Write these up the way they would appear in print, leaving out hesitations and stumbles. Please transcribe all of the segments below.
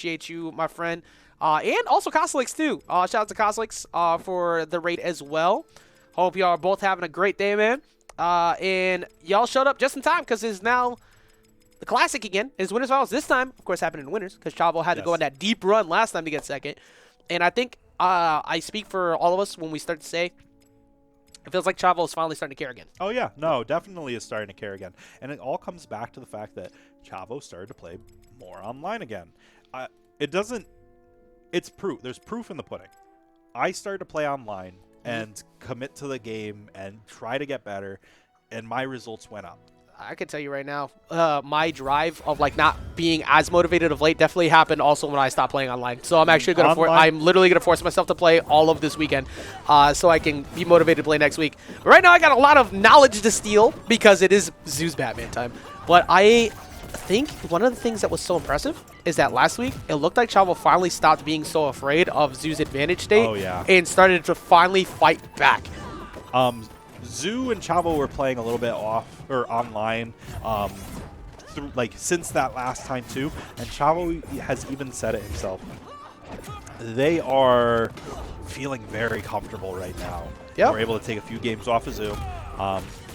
appreciate you, my friend. And also Coslix, too. Shout out to Coslix for the raid as well. Hope y'all are both having a great day, man. And y'all showed up just in time because it's now the Classic again. It's Winners Finals this time, of course, happened in Winners because Chavo had to go on that deep run last time to get second. And I think I speak for all of us when we start to say it feels like Chavo is finally starting to care again. Oh, yeah. No, definitely is starting to care again. And it all comes back to the fact that Chavo started to play more online again. It's proof. There's proof in the pudding. I started to play online and commit to the game and try to get better, and my results went up. I can tell you right now, my drive of like not being as motivated of late definitely happened also when I stopped playing online. So I'm actually going to I'm literally going to force myself to play all of this weekend so I can be motivated to play next week. But right now I got a lot of knowledge to steal because it is Zoo's Batman time. But I think one of the things that was so impressive is that last week it looked like Chavo finally stopped being so afraid of Zoo's advantage state and started to finally fight back. Zoo and Chavo were playing a little bit off or online since that last time too, and Chavo has even said it himself. They are feeling very comfortable right now. Yep. We're able to take a few games off of Zoo.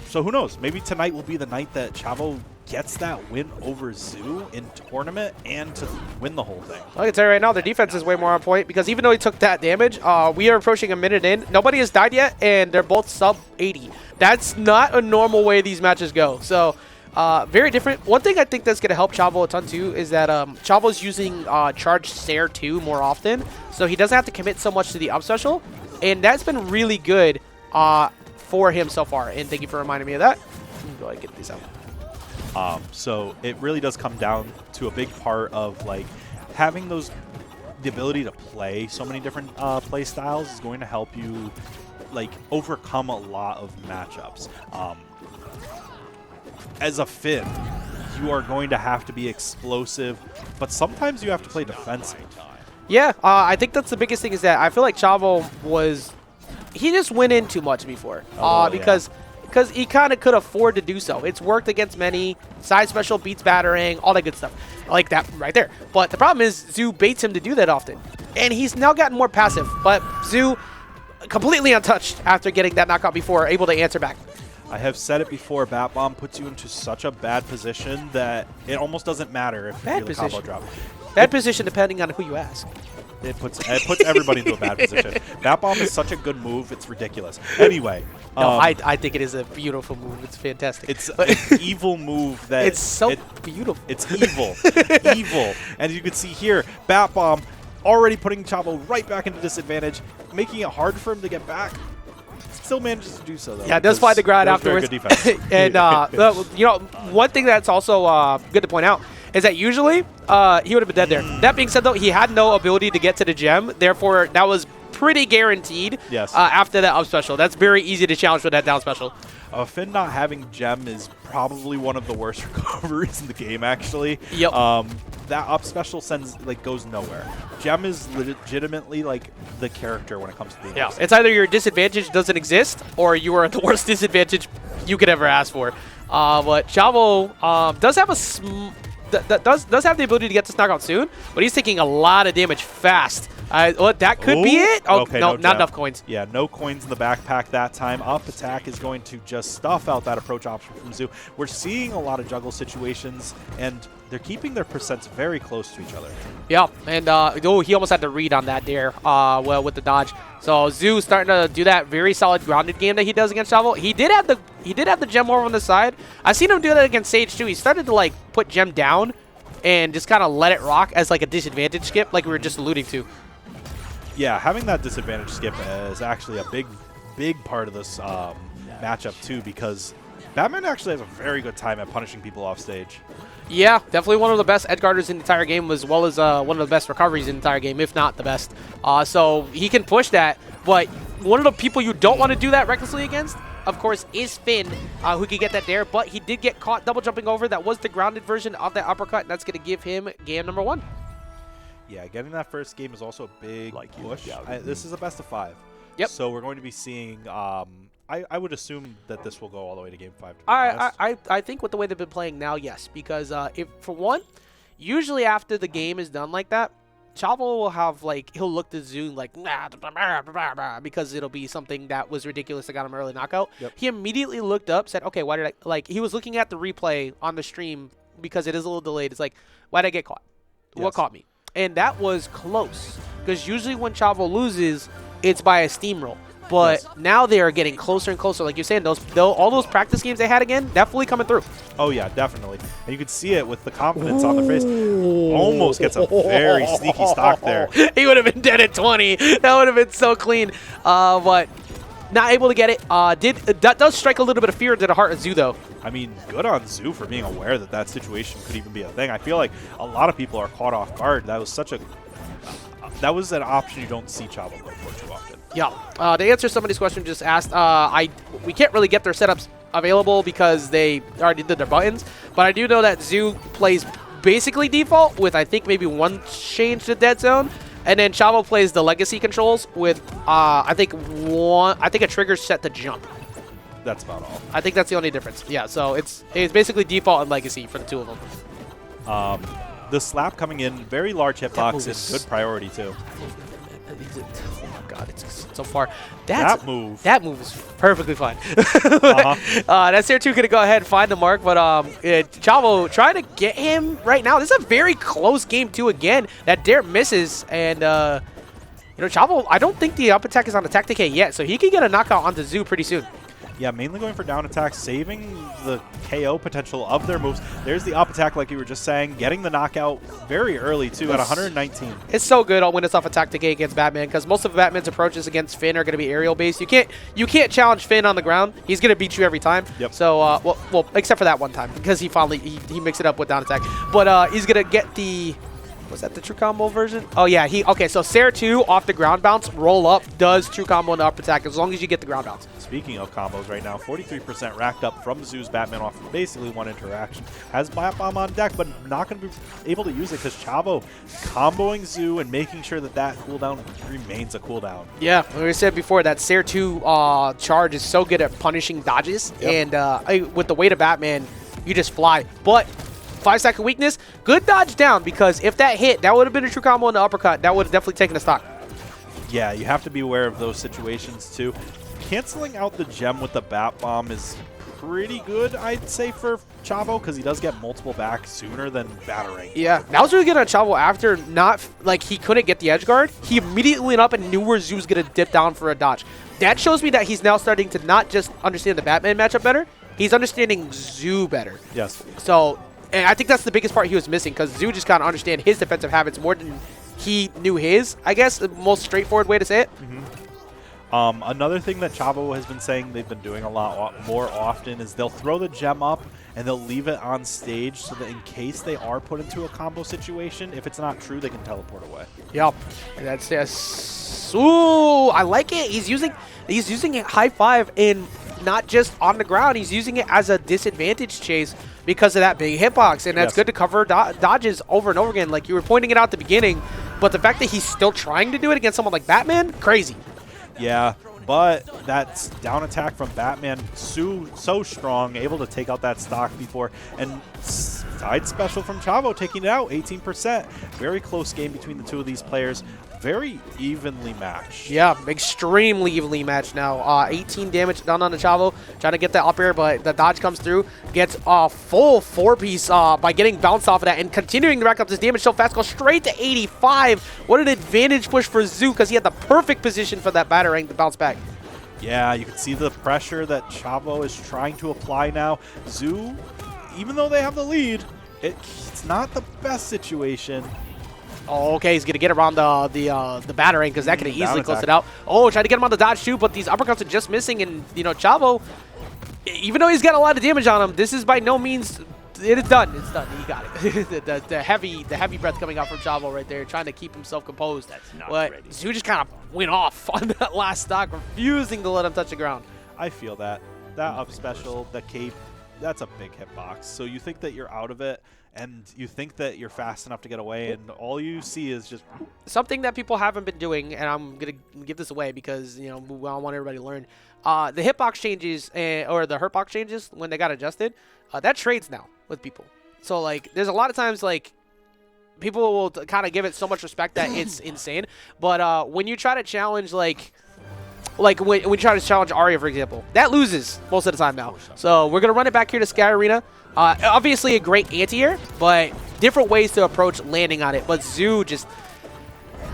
So who knows? Maybe tonight will be the night that Chavo gets that win over Zoo in tournament and to win the whole thing. I can tell you right now, their defense is way more on point because even though he took that damage, we are approaching a minute in. Nobody has died yet, and they're both sub 80. That's not a normal way these matches go. So very different. One thing I think that's going to help Chavo a ton too is that Chavo's using Charge Sair 2 more often, so he doesn't have to commit so much to the up special, and that's been really good for him so far. And thank you for reminding me of that. Let me go ahead and get these out. So it really does come down to a big part of like having the ability to play so many different play styles is going to help you like overcome a lot of matchups. As a Finn, you are going to have to be explosive, but sometimes you have to play defensive. Yeah, I think that's the biggest thing is that I feel like Chavo he just went in too much before because he kind of could afford to do so. It's worked against many. Side special beats battering, all that good stuff. I like that right there. But the problem is Zoo baits him to do that often. And he's now gotten more passive. But Zoo, completely untouched after getting that knockout before, able to answer back. I have said it before, Bat Bomb puts you into such a bad position that it almost doesn't matter if you do the combo drop. Bad position depending on who you ask. It puts everybody into a bad position. Bat Bomb is such a good move, it's ridiculous. Anyway. No, I think it is a beautiful move. It's fantastic. It's an evil move. It's so beautiful. It's evil. Evil. And you can see here, Bat Bomb already putting Chavo right back into disadvantage, making it hard for him to get back. Still manages to do so, though. Yeah, it does find the ground afterwards. Very good defense. And, one thing that's also good to point out is that usually he would have been dead there. That being said, though, he had no ability to get to the gem. Therefore, that was pretty guaranteed after that up special. That's very easy to challenge with that down special. Finn not having gem is probably one of the worst recoveries in the game, actually. Yep. That up special goes nowhere. Gem is legitimately like the character when it comes to being it's either your disadvantage doesn't exist or you are at the worst disadvantage you could ever ask for. But Chavo does have does have the ability to get this knockout soon, but he's taking a lot of damage fast. That could be it. Oh, okay, no, not enough coins. Yeah, no coins in the backpack that time. Up attack is going to just stuff out that approach option from Zoo. We're seeing a lot of juggle situations, and they're keeping their percents very close to each other. Yeah, and he almost had to read on that there with the dodge. So Zoo starting to do that very solid grounded game that he does against Chavo. He did have the gem over on the side. I've seen him do that against Sage too. He started to like put gem down and just kind of let it rock as like a disadvantage skip, like we were just alluding to. Yeah, having that disadvantage skip is actually a big part of this matchup too, because Batman actually has a very good time at punishing people off stage. Yeah, definitely one of the best edgeguarders in the entire game, as well as one of the best recoveries in the entire game, if not the best. So he can push that, but one of the people you don't want to do that recklessly against, of course, is Finn, who could get that there, but he did get caught double jumping over. That was the grounded version of that uppercut, and that's going to give him game number 1. Yeah, getting that first game is also a big push. This is a best of 5. Yep. So we're going to be seeing. I would assume that this will go all the way to game 5. I think with the way they've been playing now, yes, because if for one, usually after the game is done like that, Chavo will have, like, he'll look to Zoo like, because it'll be something that was ridiculous that got him early knockout. Yep. He immediately looked up, said, okay, why did I, like, he was looking at the replay on the stream because it is a little delayed. It's like, why did I get caught? Yes. What caught me? And that was close, because usually when Chavo loses, it's by a steamroll. But now they are getting closer and closer. Like you're saying, all those practice games they had again, definitely coming through. Oh, yeah, definitely. And you could see it with the confidence on their face. Almost gets a very sneaky stock there. He would have been dead at 20. That would have been so clean. But not able to get it. That does strike a little bit of fear into the heart of Zoo, though. I mean, good on Zoo for being aware that that situation could even be a thing. I feel like a lot of people are caught off guard. That was that was an option you don't see Chavo go for too often. Yeah. To answer somebody's question just asked, we can't really get their setups available because they already did their buttons, but I do know that Zoo plays basically default with, I think, maybe one change to dead zone, and then Chavo plays the legacy controls with, I think a trigger set to jump. That's about all. I think that's the only difference. Yeah, so it's basically default and legacy for the two of them. The slap coming in, very large hitbox, is good priority too. Oh my god, it's so far. That move is perfectly fine. That's there too. Gonna go ahead and find the mark, but Chavo trying to get him right now. This is a very close game too. Again, that dare misses, and Chavo. I don't think the up attack is on attack decay yet, so he can get a knockout onto Zoo pretty soon. Yeah, mainly going for down attacks, saving the KO potential of their moves. There's the up attack, like you were just saying, getting the knockout very early, too, at 119. It's so good when it's off attack decay against Batman, because most of Batman's approaches against Finn are going to be aerial-based. You can't challenge Finn on the ground. He's going to beat you every time. Yep. So, well, except for that one time, because he finally he mixed it up with down attack. But he's going to get the... Was that the true combo version? Oh, yeah. Okay, so Sarah 2 off the ground bounce, roll up, does true combo and up attack as long as you get the ground bounce. Speaking of combos right now, 43% racked up from Zoo's Batman off of basically one interaction. Has Bat Bomb on deck, but not going to be able to use it because Chavo comboing Zoo and making sure that cooldown remains a cooldown. Yeah, like I said before, that Sarah 2 charge is so good at punishing dodges. Yep. And with the weight of Batman, you just fly. But 5-second weakness, good dodge down, because if that hit, that would have been a true combo in the uppercut. That would have definitely taken a stock. Yeah, you have to be aware of those situations too. Canceling out the gem with the Bat Bomb is pretty good, I'd say, for Chavo, because he does get multiple back sooner than Batarang. Yeah, that was really good on Chavo after he couldn't get the edge guard. He immediately went up and knew where Zoo's going to dip down for a dodge. That shows me that he's now starting to not just understand the Batman matchup better, he's understanding Zoo better. Yes. So, and I think that's the biggest part he was missing, because Zoo just kind of understand his defensive habits more than he knew his, I guess, the most straightforward way to say it. Mm-hmm. Another thing that Chavo has been saying they've been doing a lot more often is they'll throw the gem up and they'll leave it on stage so that in case they are put into a combo situation, if it's not true, they can teleport away. Yep. And that's yes. Ooh, I like it. He's using it high five and not just on the ground. He's using it as a disadvantage chase because of that big hitbox, and that's good to cover dodges over and over again. Like you were pointing it out at the beginning, but the fact that he's still trying to do it against someone like Batman, crazy. Yeah, but that's down attack from Batman, so strong, able to take out that stock before, and side special from Chavo taking it out, 18%. Very close game between the two of these players. Very evenly matched. Yeah, extremely evenly matched now. 18 damage done on the Chavo. Trying to get that up air, but the dodge comes through. Gets a full 4-piece by getting bounced off of that and continuing to rack up this damage so fast. Goes straight to 85. What an advantage push for Zoo, because he had the perfect position for that Batarang to bounce back. Yeah, you can see the pressure that Chavo is trying to apply now. Zoo, even though they have the lead, it's not the best situation. Oh, okay, he's going to get around the Batarang, because that could have easily closed it out. Oh, tried to get him on the dodge too, but these uppercuts are just missing. And, Chavo, even though he's got a lot of damage on him, this is by no means, it is done. It's done. He got it. the heavy breath coming out from Chavo right there, trying to keep himself composed. That's not ready. Zoo just kind of went off on that last stock, refusing to let him touch the ground. I feel that. That up special, the cape, that's a big hitbox. So you think that you're out of it, and you think that you're fast enough to get away, and all you see is just... Something that people haven't been doing, and I'm going to give this away because, I want everybody to learn. The hitbox changes, or the hurtbox changes, when they got adjusted, that trades now with people. So, there's a lot of times, people will kind of give it so much respect that it's insane. But when you try to challenge like when you try to challenge Arya, for example, that loses most of the time now. So we're gonna run it back here to Sky Arena. Obviously a great anti-air, but different ways to approach landing on it. But Zoo just,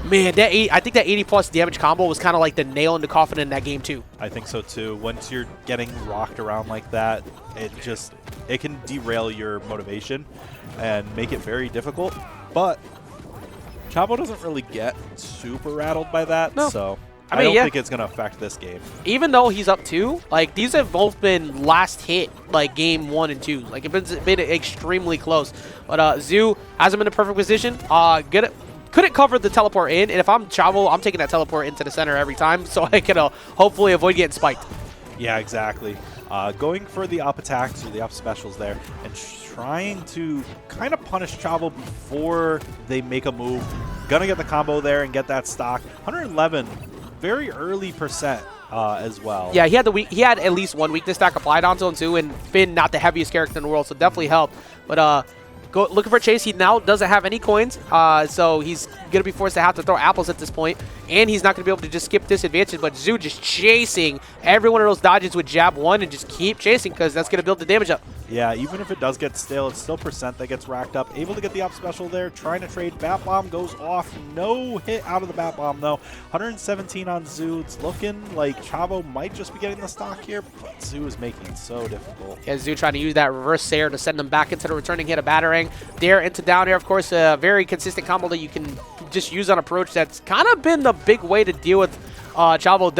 man, I think that 80+ damage combo was kind of like the nail in the coffin in that game too. I think so too. Once you're getting rocked around like that, it can derail your motivation and make it very difficult. But Chavo doesn't really get super rattled by that, so I don't think it's going to affect this game. Even though he's up 2, like, these have both been last hit, like, game 1 and 2. Like, it's been extremely close. But Zoo has him in a perfect position. Couldn't cover the teleport in, and if I'm Chavo, I'm taking that teleport into the center every time, so I can hopefully avoid getting spiked. Yeah, exactly. Going for the up attacks or the up specials there, and trying to kind of punish Chavo before they make a move. Gonna get the combo there and get that stock. 111, very early percent as well. Yeah, he had at least one weakness stack applied onto him too, and Finn not the heaviest character in the world, so definitely helped. But looking for Chase. He now doesn't have any coins, so he's going to be forced to have to throw apples at this point, and he's not going to be able to just skip this advantage, but Zoo just chasing every one of those dodges with jab 1 and just keep chasing because that's going to build the damage up. Yeah, even if it does get stale, it's still percent that gets racked up. Able to get the up special there, trying to trade. Bat Bomb goes off. No hit out of the Bat Bomb, though. 117 on Zoo. It's looking like Chavo might just be getting the stock here, but Zoo is making it so difficult. Yeah, Zoo trying to use that reverse Sair to send them back into the returning hit of Batarang. Dare into down air, of course, a very consistent combo that you can just use on approach. That's kind of been the big way to deal with Chavo.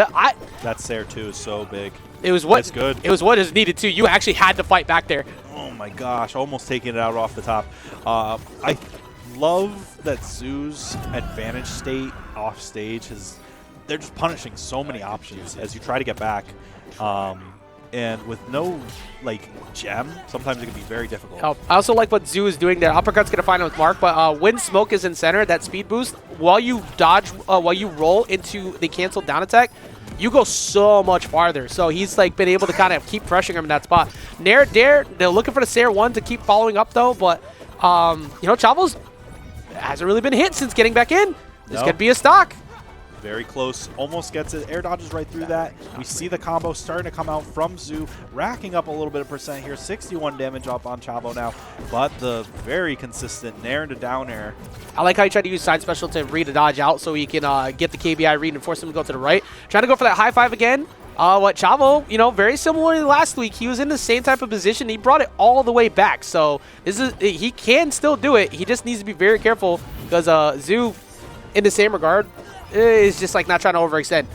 That Sair, too, is so big. It was what is needed too. You actually had to fight back there. Oh my gosh, almost taking it out off the top. I love that Zoo's advantage state off stage they're just punishing so many options as you try to get back. And with no gem, sometimes it can be very difficult. I also like what Zoo is doing there. Uppercut's gonna find him with Mark, but when Smoke is in center, that speed boost, while you dodge, while you roll into the canceled down attack, you go so much farther. So he's been able to kind of keep pressuring him in that spot. Nair, Dare, they're looking for the Sair 1 to keep following up though, but Chavo's hasn't really been hit since getting back in. This could be a stock. Very close, almost gets it. Air dodges right through that. We see the combo starting to come out from Zoo, racking up a little bit of percent here. 61 damage up on Chavo now, but the very consistent Nair into down air. I like how he tried to use side special to read a dodge out so he can get the KBI read and force him to go to the right. Trying to go for that high five again. What Chavo, very similarly last week, he was in the same type of position. He brought it all the way back. So he can still do it. He just needs to be very careful because Zoo, in the same regard, is just not trying to overextend.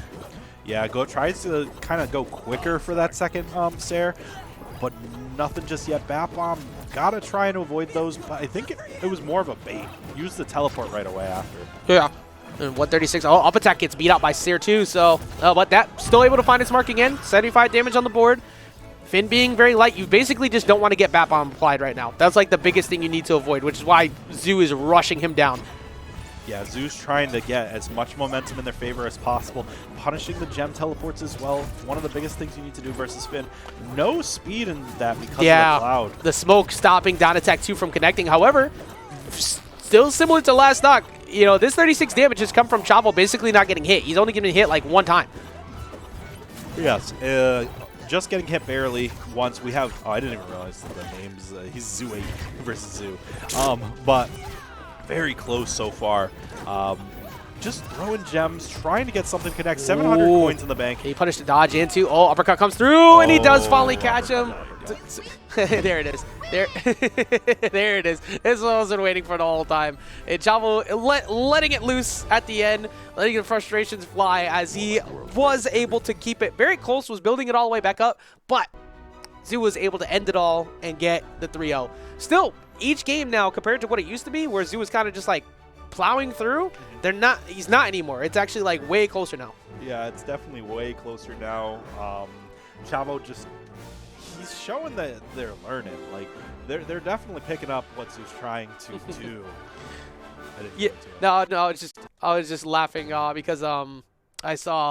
Yeah, tries to kind of go quicker for that second Sair, but nothing just yet. Bat Bomb, gotta try and avoid those, but I think it was more of a bait. Use the teleport right away after. Yeah. And 136. Oh, up attack gets beat out by Sair too, so but that still able to find its mark again. 75 damage on the board. Finn being very light, you basically just don't want to get Bat Bomb applied right now. That's the biggest thing you need to avoid, which is why Zoo is rushing him down. Yeah, Zoo's trying to get as much momentum in their favor as possible. Punishing the gem teleports as well. One of the biggest things you need to do versus Finn. No speed in that because of the cloud. The smoke stopping down attack 2 from connecting. However, still similar to last knock. This 36 damage has come from Chavo basically not getting hit. He's only getting hit one time. Yes, just getting hit barely once. We have, I didn't even realize the names. He's Zoo 8 versus Zoo. But very close so far. Just throwing gems, trying to get something connect. 700 coins in the bank. He punished the dodge into. Oh, uppercut comes through, and he does finally catch him. There it is. There it is. This is what I was been waiting for the whole time. And Chavo letting it loose at the end, letting the frustrations fly as he was able to keep it very close, was building it all the way back up, but Zoo was able to end it all and get the 3-0. Still, each game now, compared to what it used to be, where Zoo was kind of just plowing through, he's not anymore. It's actually way closer now. Yeah, it's definitely way closer now. Chavo he's showing that they're learning. They're definitely picking up what Zoo's trying to do. Yeah, no, I was just laughing because I saw